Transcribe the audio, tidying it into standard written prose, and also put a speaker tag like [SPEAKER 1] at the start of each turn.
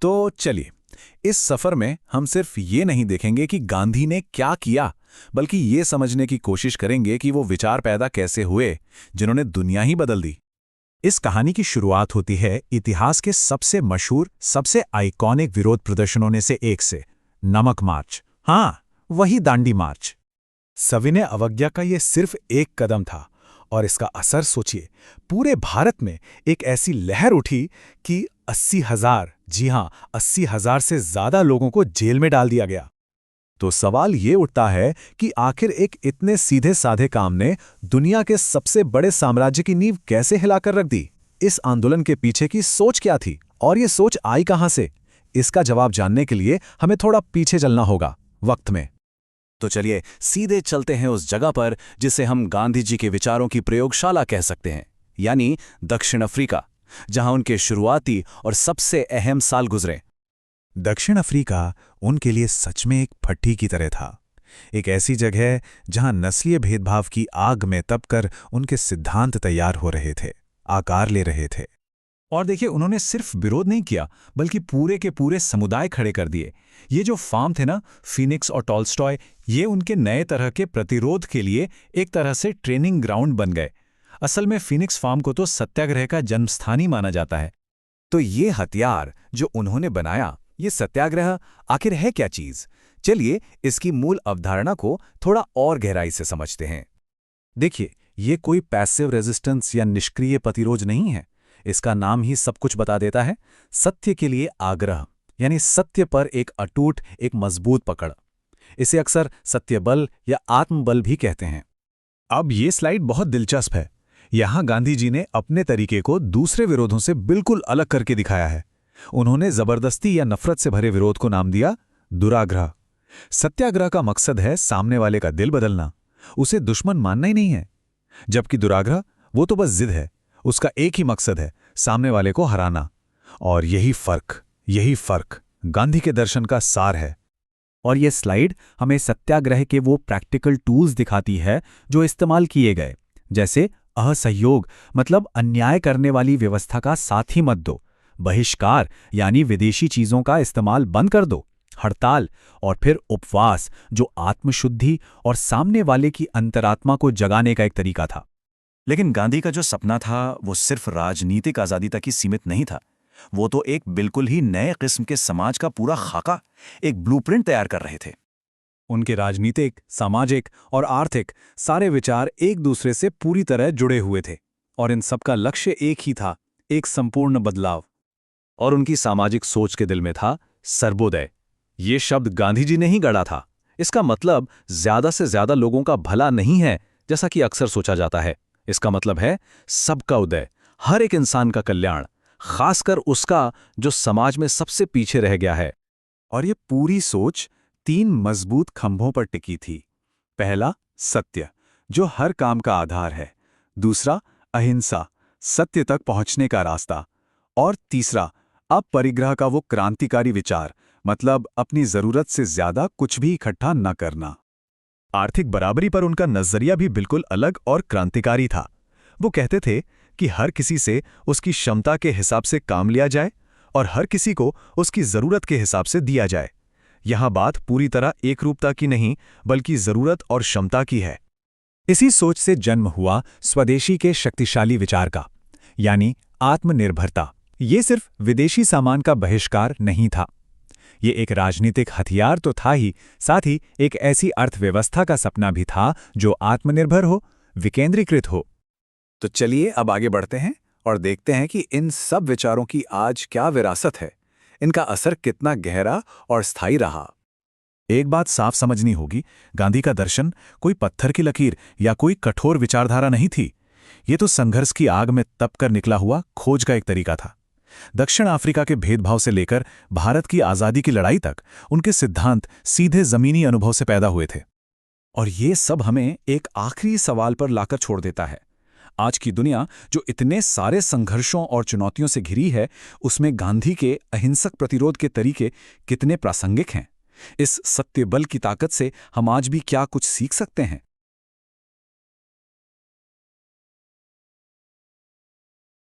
[SPEAKER 1] तो चलिए, इस सफर में हम सिर्फ ये नहीं देखेंगे कि गांधी ने क्या किया, बल्कि ये समझने की कोशिश करेंगे कि वो विचार पैदा कैसे हुए जिन्होंने दुनिया ही बदल दी। इस कहानी की शुरुआत होती है इतिहास के सबसे मशहूर, सबसे आइकॉनिक विरोध प्रदर्शनों में से एक से, नमक मार्च। हाँ, वही दांडी मार्च। सविनय अवज्ञा का ये सिर्फ एक कदम था और इसका असर सोचिए, पूरे भारत में एक ऐसी लहर उठी कि 80,000, जी हां, 80,000 से ज्यादा लोगों को जेल में डाल दिया गया। तो सवाल ये उठता है कि आखिर एक इतने सीधे साधे काम ने दुनिया के सबसे बड़े साम्राज्य की नींव कैसे हिलाकर रख दी? इस आंदोलन के पीछे की सोच क्या थी और ये सोच आई कहां से? इसका जवाब जानने के लिए हमें थोड़ा पीछे चलना होगा वक्त में। तो चलिए सीधे चलते हैं उस जगह पर जिसे हम गांधी जी के विचारों की प्रयोगशाला कह सकते हैं, यानी दक्षिण अफ्रीका, जहां उनके शुरुआती और सबसे अहम साल गुजरे। दक्षिण अफ्रीका उनके लिए सच में एक भट्ठी की तरह था, एक ऐसी जगह जहां नस्लीय भेदभाव की आग में तपकर उनके सिद्धांत तैयार हो रहे थे, आकार ले रहे थे। और देखिए, उन्होंने सिर्फ विरोध नहीं किया, बल्कि पूरे के पूरे समुदाय खड़े कर दिए। ये जो फार्म थे ना, फीनिक्स और टॉल्स्टॉय, ये उनके नए तरह के प्रतिरोध के लिए एक तरह से ट्रेनिंग ग्राउंड बन गए। असल में फीनिक्स फार्म को तो सत्याग्रह का जन्मस्थान ही माना जाता है। तो ये हथियार जो उन्होंने बनाया, ये सत्याग्रह आखिर है क्या चीज? चलिए इसकी मूल अवधारणा को थोड़ा और गहराई से समझते हैं। देखिए, ये कोई पैसिव रेजिस्टेंस या निष्क्रिय प्रतिरोध नहीं है। इसका नाम ही सब कुछ बता देता है। सत्य के लिए आग्रह, यानी सत्य पर एक अटूट, एक मजबूत पकड़। इसे अक्सर सत्यबल या आत्मबल भी कहते हैं। अब ये स्लाइड बहुत दिलचस्प है। यहां गांधी जी ने अपने तरीके को दूसरे विरोधों से बिल्कुल अलग करके दिखाया है। उन्होंने जबरदस्ती या नफरत से भरे विरोध को नाम दिया दुराग्रह। सत्याग्रह का मकसद है सामने वाले का दिल बदलना, उसे दुश्मन मानना ही नहीं है। जबकि दुराग्रह, वो तो बस जिद है, उसका एक ही मकसद है, सामने वाले को हराना। और यही फर्क गांधी के दर्शन का सार है। और ये स्लाइड हमें सत्याग्रह के वो प्रैक्टिकल टूल्स दिखाती है जो इस्तेमाल किए गए, जैसे असहयोग, मतलब अन्याय करने वाली व्यवस्था का साथ ही मत दो, बहिष्कार यानी विदेशी चीजों का इस्तेमाल बंद कर दो, हड़ताल, और फिर उपवास जो आत्मशुद्धि और सामने वाले की अंतरात्मा को जगाने का एक तरीका था। लेकिन गांधी का जो सपना था वो सिर्फ राजनीतिक आजादी तक ही सीमित नहीं था। वो तो एक बिल्कुल ही नए किस्म के समाज का पूरा खाका, एक ब्लूप्रिंट तैयार कर रहे थे। उनके राजनीतिक, सामाजिक और आर्थिक सारे विचार एक दूसरे से पूरी तरह जुड़े हुए थे और इन सबका लक्ष्य एक ही था, एक संपूर्ण बदलाव। और उनकी सामाजिक सोच के दिल में था सर्वोदय। ये शब्द गांधी जी ने ही गढ़ा था। इसका मतलब ज्यादा से ज्यादा लोगों का भला नहीं है, जैसा कि अक्सर सोचा जाता है। इसका मतलब है सबका उदय, हर एक इंसान का कल्याण, खासकर उसका जो समाज में सबसे पीछे रह गया है। और ये पूरी सोच 3 मजबूत खंभों पर टिकी थी। पहला, सत्य, जो हर काम का आधार है। दूसरा, अहिंसा, सत्य तक पहुंचने का रास्ता। और तीसरा, अपरिग्रह का वो क्रांतिकारी विचार, मतलब अपनी जरूरत से ज्यादा कुछ भी इकट्ठा न करना। आर्थिक बराबरी पर उनका नजरिया भी बिल्कुल अलग और क्रांतिकारी था। वो कहते थे कि हर किसी से उसकी क्षमता के हिसाब से काम लिया जाए और हर किसी को उसकी जरूरत के हिसाब से दिया जाए। यहां बात पूरी तरह एकरूपता की नहीं, बल्कि जरूरत और क्षमता की है। इसी सोच से जन्म हुआ स्वदेशी के शक्तिशाली विचार का, यानी आत्मनिर्भरता। ये सिर्फ विदेशी सामान का बहिष्कार नहीं था, ये एक राजनीतिक हथियार तो था ही, साथ ही एक ऐसी अर्थव्यवस्था का सपना भी था जो आत्मनिर्भर हो, विकेंद्रीकृत हो। तो चलिए अब आगे बढ़ते हैं और देखते हैं कि इन सब विचारों की आज क्या विरासत है, इनका असर कितना गहरा और स्थायी रहा। एक बात साफ समझनी होगी, गांधी का दर्शन कोई पत्थर की लकीर या कोई कठोर विचारधारा नहीं थी। ये तो संघर्ष की आग में तपकर निकला हुआ खोज का एक तरीका था। दक्षिण अफ्रीका के भेदभाव से लेकर भारत की आजादी की लड़ाई तक उनके सिद्धांत सीधे जमीनी अनुभव से पैदा हुए थे। और ये सब हमें एक आखिरी सवाल पर लाकर छोड़ देता है। आज की दुनिया जो इतने सारे संघर्षों और चुनौतियों से घिरी है, उसमें गांधी के अहिंसक प्रतिरोध के तरीके कितने प्रासंगिक हैं? इस सत्य बल की ताकत से हम आज भी क्या कुछ सीख सकते हैं?